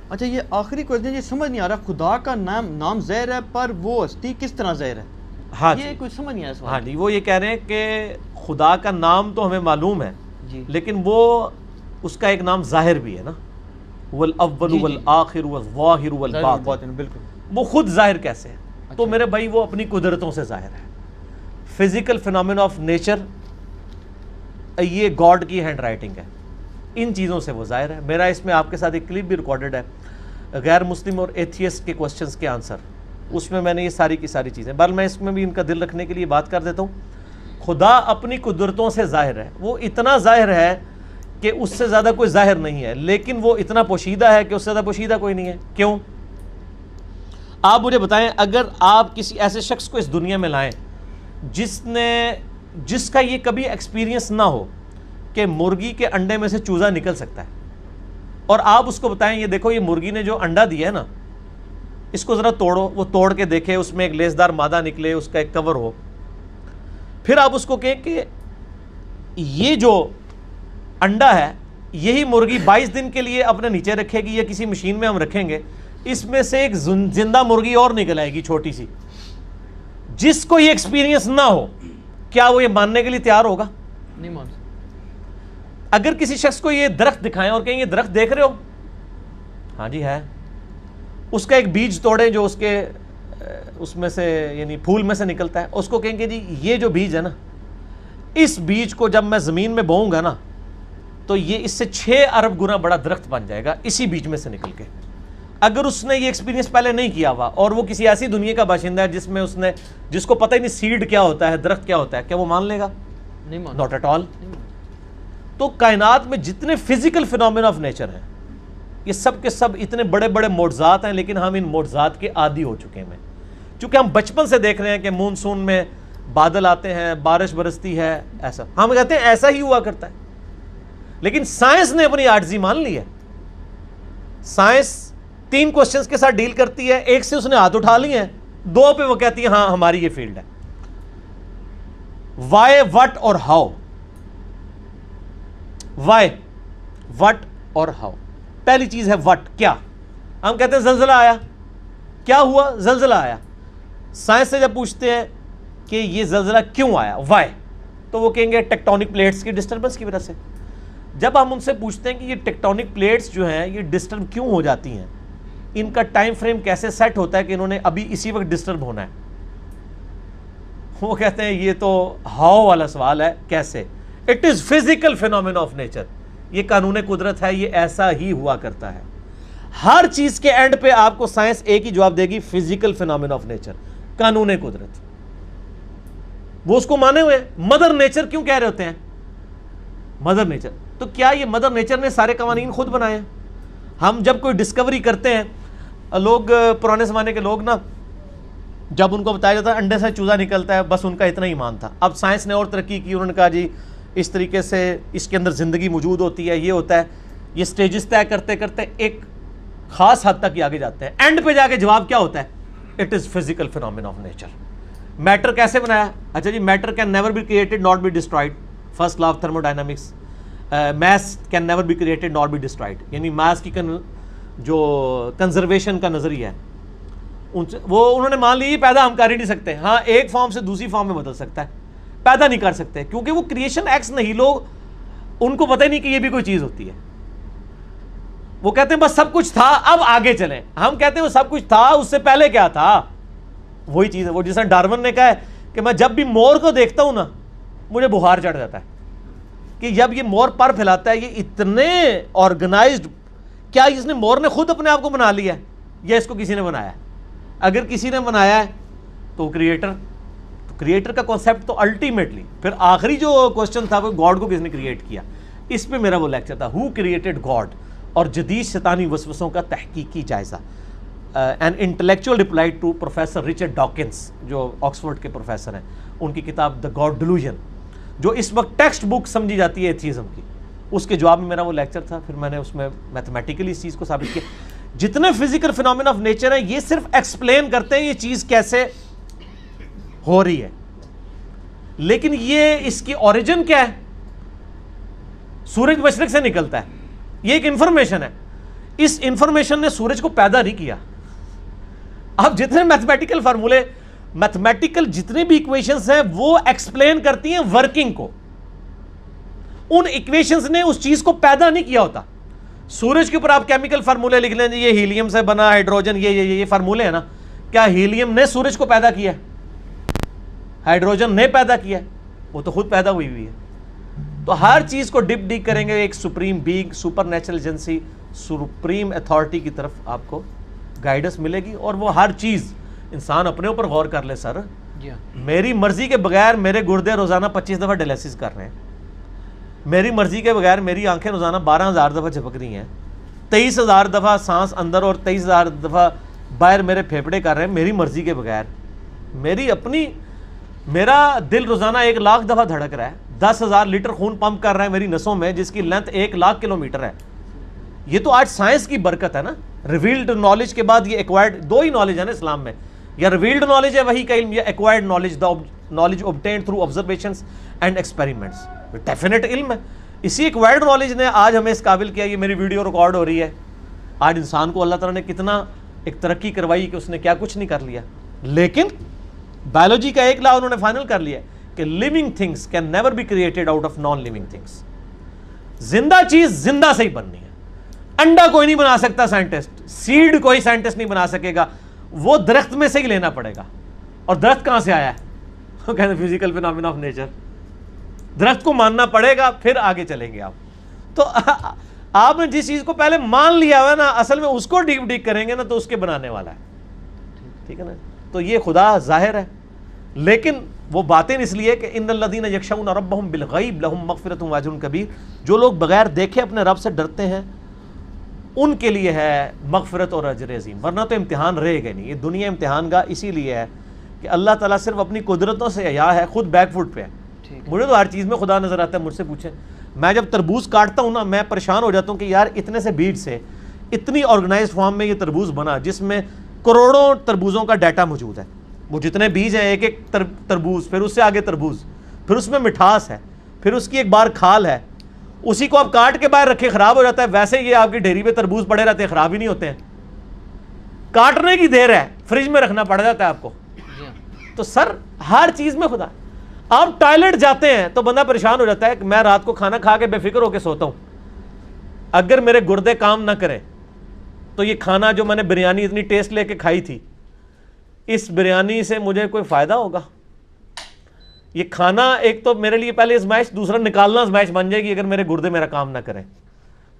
اچھا یہ آخری کوشچن، یہ سمجھ نہیں آ رہا، خدا کا نام ظاہر ہے پر وہ ہستی کس طرح ظاہر ہے؟ ہاں یہ کوئی سمجھ نہیں آیا سوال۔ ہاں جی، وہ یہ کہہ رہے ہیں کہ خدا کا نام تو ہمیں معلوم ہے جی لیکن وہ اس کا ایک نام ظاہر بھی ہے نا، والاول والآخر والظاہر والباطن، بالکل وہ خود ظاہر کیسے ہے؟ تو میرے بھائی وہ اپنی قدرتوں سے ظاہر ہے، فزیکل فینومین آف نیچر، یہ گاڈ کی ہینڈ رائٹنگ ہے، ان چیزوں سے وہ ظاہر ہے۔ میرا اس میں آپ کے ساتھ ایک کلپ بھی ریکارڈڈ ہے، غیر مسلم اور ایتھیسٹ کے کوسچنز کے آنسر، اس میں نے یہ ساری کی ساری چیزیں، بل میں اس میں بھی ان کا دل رکھنے کے لیے بات کر دیتا ہوں۔ خدا اپنی قدرتوں سے ظاہر ہے، وہ اتنا ظاہر ہے کہ اس سے زیادہ کوئی ظاہر نہیں ہے، لیکن وہ اتنا پوشیدہ ہے کہ اس سے زیادہ پوشیدہ کوئی نہیں ہے۔ کیوں؟ آپ مجھے بتائیں، اگر آپ کسی ایسے شخص کو اس دنیا میں لائیں جس کا یہ کبھی ایکسپیرینس نہ ہو کہ مرغی کے انڈے میں سے چوزا نکل سکتا ہے، اور آپ اس کو بتائیں یہ دیکھو یہ مرغی نے جو انڈا دیا ہے نا، اس کو ذرا توڑو، وہ توڑ کے دیکھے، اس میں ایک لیسدار مادہ نکلے، اس کا ایک کور ہو، پھر آپ اس کو کہیں کہ یہ جو انڈا ہے یہی مرغی 22 دن کے لیے اپنے نیچے رکھے گی یا کسی مشین میں ہم رکھیں گے، اس میں سے ایک زندہ مرغی اور نکل آئے گی چھوٹی سی، جس کو یہ ایکسپیرینس نہ ہو کیا وہ یہ ماننے کے لیے تیار ہوگا؟ نہیں مان۔ اگر کسی شخص کو یہ درخت دکھائیں اور کہیں یہ درخت دیکھ رہے ہو، ہاں جی ہے، اس کا ایک بیج توڑیں جو اس میں سے یعنی پھول میں سے نکلتا ہے، اس کو کہیں گے جی یہ جو بیج ہے نا، اس بیج کو جب میں زمین میں بوؤں گا نا تو یہ اس سے 6 ارب گنا بڑا درخت بن جائے گا اسی بیج میں سے نکل کے۔ اگر اس نے یہ ایکسپیرینس پہلے نہیں کیا ہوا اور وہ کسی ایسی دنیا کا باشندہ ہے جس کو پتہ ہی نہیں سیڈ کیا ہوتا ہے، درخت کیا ہوتا ہے، کیا وہ مان لے گا؟ نہیں مان۔ Not at all. تو کائنات میں جتنے فزیکل فینومین آف نیچر ہیں یہ سب کے سب اتنے بڑے بڑے معجزات ہیں، لیکن ہم ان معجزات کے عادی ہو چکے ہیں، چونکہ ہم بچپن سے دیکھ رہے ہیں کہ مونسون میں بادل آتے ہیں، بارش برستی ہے، ایسا ہم کہتے ہیں ایسا ہی ہوا کرتا ہے، لیکن سائنس نے اپنی عاجزی مان لی ہے۔ سائنس 3 کوسچنز کے ساتھ ڈیل کرتی ہے، ایک سے اس نے ہاتھ اٹھا لیے ہیں، 2 پہ وہ کہتی ہے ہاں ہماری یہ فیلڈ ہے، وائی، وٹ اور ہاؤ۔ وائی، وٹ اور ہاؤ۔ پہلی چیز ہے وٹ، کیا؟ ہم کہتے ہیں زلزلہ آیا، کیا ہوا؟ زلزلہ آیا۔ سائنس سے جب پوچھتے ہیں کہ یہ زلزلہ کیوں آیا، وائی، تو وہ کہیں گے ٹیکٹونک پلیٹس کی ڈسٹربنس کی وجہ سے۔ جب ہم ان سے پوچھتے ہیں کہ یہ ٹیکٹونک پلیٹس جو ہیں یہ ڈسٹرب کیوں ہو جاتی ہیں، ان کا ٹائم فریم کیسے سیٹ ہوتا ہے کہ انہوں نے ابھی اسی وقت ڈسٹرب ہونا ہے، وہ کہتے ہیں یہ تو ہاؤ والا سوال ہے، کیسے؟ It is physical phenomenon of nature, یہ قانون قدرت ہے، یہ ایسا ہی ہوا کرتا ہے۔ ہر چیز کے اینڈ پہ آپ کو سائنس ایک ہی جواب دے گی، فزیکل فینومین آف نیچر، قانون قدرت۔ وہ اس کو مانے ہوئے۔ مدر نیچر کیوں کہہ رہے ہوتے ہیں؟ مدر نیچر، تو کیا یہ مدر نیچر نے سارے قوانین خود بنائے ہیں؟ ہم جب کوئی ڈسکوری کرتے ہیں، لوگ پرانے زمانے کے لوگ نا، جب ان کو بتایا جاتا ہے انڈے سے چوزا نکلتا ہے، بس ان کا اتنا ایمان تھا۔ اب سائنس نے اور ترقی کی، انہوں نے کہا جی اس طریقے سے اس کے اندر زندگی موجود ہوتی ہے، یہ ہوتا ہے، یہ سٹیجز طے کرتے کرتے ایک خاص حد تک یہ آگے جاتے ہیں، اینڈ پہ جا کے جواب کیا ہوتا ہے؟ It is physical phenomenon of nature. Matter کیسے بنایا؟ اچھا جی، matter can never be created not be destroyed, first law of thermodynamics. Mass can never be created not be destroyed, یعنی میس کی جو کنزرویشن کا نظریہ ہے وہ انہوں نے مان لی یہ پیدا ہم کر ہی نہیں سکتے، ہاں ایک فارم سے دوسری فارم میں بدل سکتا ہے، پیدا نہیں کر سکتے، کیونکہ وہ کریشن ایکس نہیں، لوگ ان کو پتہ ہی نہیں کہ یہ بھی کوئی چیز ہوتی ہے۔ وہ کہتے ہیں بس سب کچھ تھا اب آگے چلیں، ہم کہتے ہیں وہ سب کچھ تھا اس سے پہلے کیا تھا؟ وہی چیز ہے، وہ جیسا ڈارون نے کہا ہے کہ میں جب بھی مور کو دیکھتا ہوں نا مجھے بخار چڑھ جاتا ہے، کہ جب یہ مور پر پھیلاتا ہے یہ اتنے آرگنائزڈ، کیا اس نے مور نے خود اپنے آپ کو بنا لیا ہے یا اس کو کسی نے بنایا ہے؟ اگر کسی نے بنایا ہے تو کریٹر کا کانسیپٹ تو الٹیمیٹلی، پھر آخری جو کوسچن تھا وہ گاڈ کو کس نے کریٹ کیا، اس پہ میرا وہ لیکچر تھا، ہو کریٹڈ گاڈ، اور جدید شیطانی وسوسوں کا تحقیقی جائزہ، an intellectual reply to professor Richard Dawkins جو آکسفورڈ کے پروفیسر ہیں، ان کی کتاب دا گاڈ ڈیلوژن جو اس وقت ٹیکسٹ بک سمجھی جاتی ہے ایتھیزم کی، اس کے جواب میں میرا وہ لیکچر تھا۔ پھر میں نے اس میں میتھمیٹیکلی اس چیز کو ثابت کیا، جتنے فزیکل فینومین آف نیچر ہیں یہ صرف ایکسپلین کرتے ہیں یہ چیز کیسے ہو رہی ہے، لیکن یہ اس کی اوریجن کیا ہے؟ سورج مشرق سے نکلتا ہے، یہ ایک انفارمیشن ہے، اس انفارمیشن نے سورج کو پیدا نہیں کیا. اب جتنے میتھمیٹیکل فارمولے، میتھمیٹیکل جتنے بھی ایکویشنز ہیں وہ ایکسپلین کرتی ہیں ورکنگ کو. ان ایکویشنز نے اس چیز کو پیدا نہیں کیا ہوتا. سورج کے اوپر آپ کیمیکل فارمولے لکھ لیں، یہ ہیلیم سے بنا، ہائیڈروجن، یہ فارمولے ہیں نا. کیا ہیلیم نے سورج کو پیدا کیا ہے؟ ہائیڈروجن نے پیدا کیا ہے؟ وہ تو خود پیدا ہوئی ہے. تو ہر چیز کو ڈپ ڈیک کریں گے ایک supreme being, super natural agency, supreme authority کی طرف آپ کو گائیڈنس ملے گی. اور وہ ہر چیز انسان اپنے اوپر غور کر لے. سر میری مرضی کے بغیر میرے گردے روزانہ 25 دفعہ ڈائلیسس کر رہے ہیں. میری مرضی کے بغیر میری آنکھیں روزانہ 12,000 دفعہ جھپک رہی ہیں. 23,000 دفعہ سانس اندر اور 23,000 دفعہ باہر میرے پھیپھڑے کر رہے ہیں میری مرضی کے بغیر. میرا دل روزانہ 1,00,000 دفعہ دھڑک رہا ہے. 10,000 لیٹر خون پمپ کر رہا ہے میری نسوں میں، جس کی لینتھ 1,00,000 کلومیٹر ہے. یہ تو آج سائنس کی برکت ہے نا. ریویلڈ نالج کے بعد یہ ایکوائرڈ، دو ہی نالج ہے نا اسلام میں، یا ریویلڈ نالج ہے وہی کا علم، یا acquired knowledge, knowledge obtained through observations and experiments. Definite علم ہے. اسی ایکوائرڈ نالج نے آج ہمیں اس قابل کیا. یہ میری ویڈیو ریکارڈ ہو رہی ہے. آج انسان کو اللہ تعالیٰ نے کتنا ایک ترقی کروائی کہ اس نے کیا کچھ نہیں کر لیا. لیکن بایولوجی کا ایک لا انہوں نے فائنل کر لیا کہ living things can never be created out of non living things. زندہ چیز زندہ سے ہی بننی ہے. انڈا کوئی نہیں بنا سکتا سائنٹسٹ، سیڈ کوئی سائنٹسٹ نہیں بنا سکے گا، وہ درخت میں سے ہی لینا پڑے گا. اور درخت کہاں سے آیا ہے؟ وہ کہتے ہیں فزیکل فینومینا آف نیچر. درخت کو ماننا پڑے گا پھر آگے چلیں گے آپ. تو آپ نے جس چیز کو پہلے مان لیا ہوا ہے نا، اصل میں اس کو ڈیپ ڈیک کریں گے نا تو اس کے بنانے والا ہے. ٹھیک ہے نا. تو یہ خدا ظاہر ہے، لیکن وہ باتیں اس لیے کہ ان الذین یخشون ربہم بالغیب لہم مغفرۃ واجر کبیر. جو لوگ بغیر دیکھے اپنے رب سے ڈرتے ہیں ان کے لیے ہے مغفرت اور اجر عظیم. ورنہ تو امتحان رہے گا نہیں. یہ دنیا امتحان گاہ اسی لیے ہے کہ اللہ تعالیٰ صرف اپنی قدرتوں سے عیاں ہے، خود بیک فٹ پہ ہے. مجھے تو ہر چیز میں خدا نظر آتا ہے. مجھ سے پوچھیں، میں جب تربوز کاٹتا ہوں نا، میں پریشان ہو جاتا ہوں کہ یار اتنے سے بیج سے اتنی آرگنائزڈ فارم میں یہ تربوز بنا جس میں کروڑوں تربوزوں کا ڈیٹا موجود ہے. وہ جتنے بیج ہیں، ایک ایک تربوز، پھر اس سے آگے تربوز، پھر اس میں مٹھاس ہے، پھر اس کی ایک بار کھال ہے. اسی کو آپ کاٹ کے باہر رکھے خراب ہو جاتا ہے. ویسے یہ آپ کی ڈھیری پہ تربوز پڑے رہتے ہیں، خراب ہی نہیں ہوتے ہیں. کاٹنے کی دیر ہے، فریج میں رکھنا پڑ جاتا ہے آپ کو. تو سر ہر چیز میں خدا. آپ ٹوائلٹ جاتے ہیں تو بندہ پریشان ہو جاتا ہے کہ میں رات کو کھانا کھا کے بے فکر ہو کے سوتا ہوں، اگر میرے گردے کام نہ کریں تو یہ کھانا جو میں نے بریانی اتنی ٹیسٹ لے کے کھائی تھی، اس بریانی سے مجھے کوئی فائدہ ہوگا؟ یہ کھانا ایک تو میرے لیے پہلے ازمائش، دوسرا نکالنا ازمائش بن جائے گی اگر میرے گردے میرا کام نہ کریں.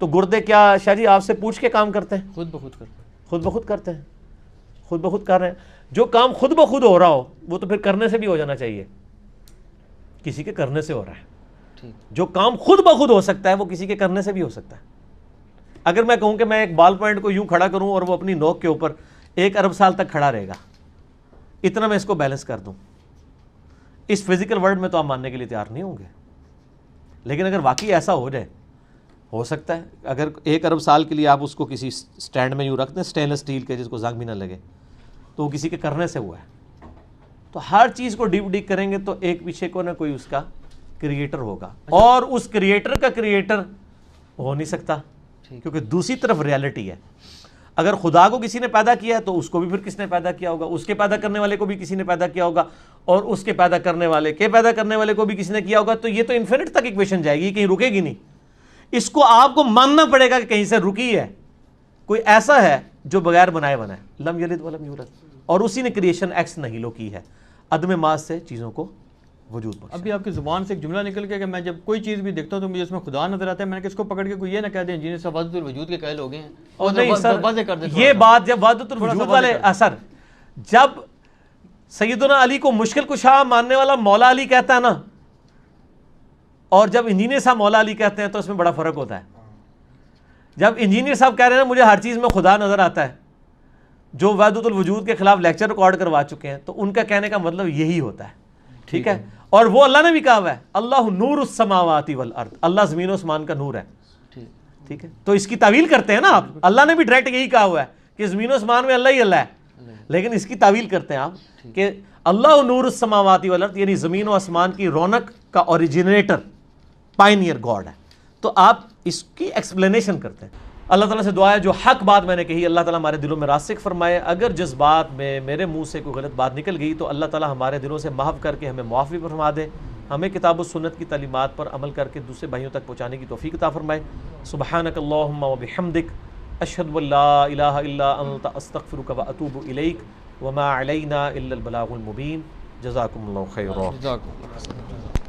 تو گردے کیا شاہ جی آپ سے پوچھ کے کام کرتے ہیں؟ خود بخود کرتے ہیں. خود بخود کرتے ہیں. خود بخود کر رہے ہیں. جو کام خود بخود ہو رہا ہو وہ تو پھر کرنے سے بھی ہو جانا چاہیے. کسی کے کرنے سے ہو رہا ہے. جو کام خود بخود ہو سکتا ہے وہ کسی کے کرنے سے بھی ہو سکتا ہے. اگر میں کہوں کہ میں ایک بال پوائنٹ کو یوں کھڑا کروں اور وہ اپنی نوک کے اوپر 1 ارب سال تک کھڑا رہے گا، اتنا میں اس کو بیلنس کر دوں، اس فزیکل ورلڈ میں تو آپ ماننے کے لیے تیار نہیں ہوں گے. لیکن اگر واقعی ایسا ہو جائے، ہو سکتا ہے اگر 1 ارب سال کے لیے آپ اس کو کسی سٹینڈ میں یوں رکھ دیں اسٹینلیس اسٹیل کے جس کو زنگ بھی نہ لگے، تو وہ کسی کے کرنے سے ہوا ہے. تو ہر چیز کو ڈیپ ڈیک کریں گے تو ایک پیچھے کو نہ کوئی اس کا کریٹر ہوگا. اور اس کریٹر کا کریٹر ہو نہیں سکتا کیونکہ دوسری طرف ریالٹی ہے. اگر خدا کو کسی نے پیدا کیا ہے تو اس کو بھی پھر کس نے پیدا کیا ہوگا؟ اس کے پیدا کرنے والے کو بھی کسی نے پیدا کیا ہوگا، اور اس کے پیدا کرنے والے کے پیدا کرنے والے کو بھی کسی نے کیا ہوگا. تو یہ تو انفینٹ تک ایکویشن جائے گی، کہیں رکے گی نہیں. اس کو آپ کو ماننا پڑے گا کہ کہیں سے رکی ہے. کوئی ایسا ہے جو بغیر بنائے بنا ہے، لم یلد ولم یولد، اور اسی نے کریشن ایکس نہیلو کی ہے، عدم ماس سے چیزوں کو وجود بخشا. ابھی آپ کی زبان سے ایک جملہ نکل گیا کہ میں جب کوئی چیز بھی دیکھتا ہوں تو مجھے اس میں خدا نظر آتا ہے. میں نے کس کو پکڑ کے کوئی یہ نہ کہہ دیں انجینئر صاحب وحدت الوجود کے قائل ہو گئے ہیں. اور نہیں سر، واضح کر دیں یہ بات جب وحدت الوجود والے اثر، جب سیدنا علی کو مشکل کشا ماننے والا مولا علی کہتا ہے نا، اور جب انجینئر صاحب مولا علی کہتے ہیں تو اس میں بڑا فرق ہوتا ہے. جب انجینئر صاحب کہہ رہے ہیں نا مجھے ہر چیز میں خدا نظر آتا ہے، جو وحدت الوجود کے خلاف لیکچر ریکارڈ کروا چکے ہیں، تو ان کا کہنے کا مطلب یہی ہوتا ہے. ٹھیک ہے. اور وہ اللہ نے بھی کہا ہوا ہے اللہ نور السماوات والارض، اللہ زمین و آسمان کا نور ہے. ٹھیک ہے. تو اس کی تعویل کرتے ہیں نا آپ. اللہ نے بھی ڈائریکٹ یہی کہا ہوا ہے کہ زمین و آسمان میں اللہ ہی اللہ ہے، لیکن اس کی تعویل کرتے ہیں آپ کہ اللہ نور السماوات والارض، یعنی زمین و آسمان کی رونق کا اوریجنیٹر، پائنیئر گاڈ ہے. تو آپ اس کی ایکسپلینیشن کرتے ہیں. اللہ تعالیٰ سے دعا ہے جو حق بات میں نے کہی اللہ تعالیٰ ہمارے دلوں میں راسخ فرمائے. اگر جس بات میں میرے منہ سے کوئی غلط بات نکل گئی تو اللہ تعالیٰ ہمارے دلوں سے محو کر کے ہمیں معافی فرما دے, ہمیں کتاب و سنت کی تعلیمات پر عمل کر کے دوسرے بھائیوں تک پہنچانے کی توفیق عطا فرمائے. سبحانک اللہم و بحمدک اشہد ان لا الہ الا انت استغفرک و اتوب الیک وما علینا الا البلاغ المبین. جزاکم اللہ خیرا. جزاک اللہ.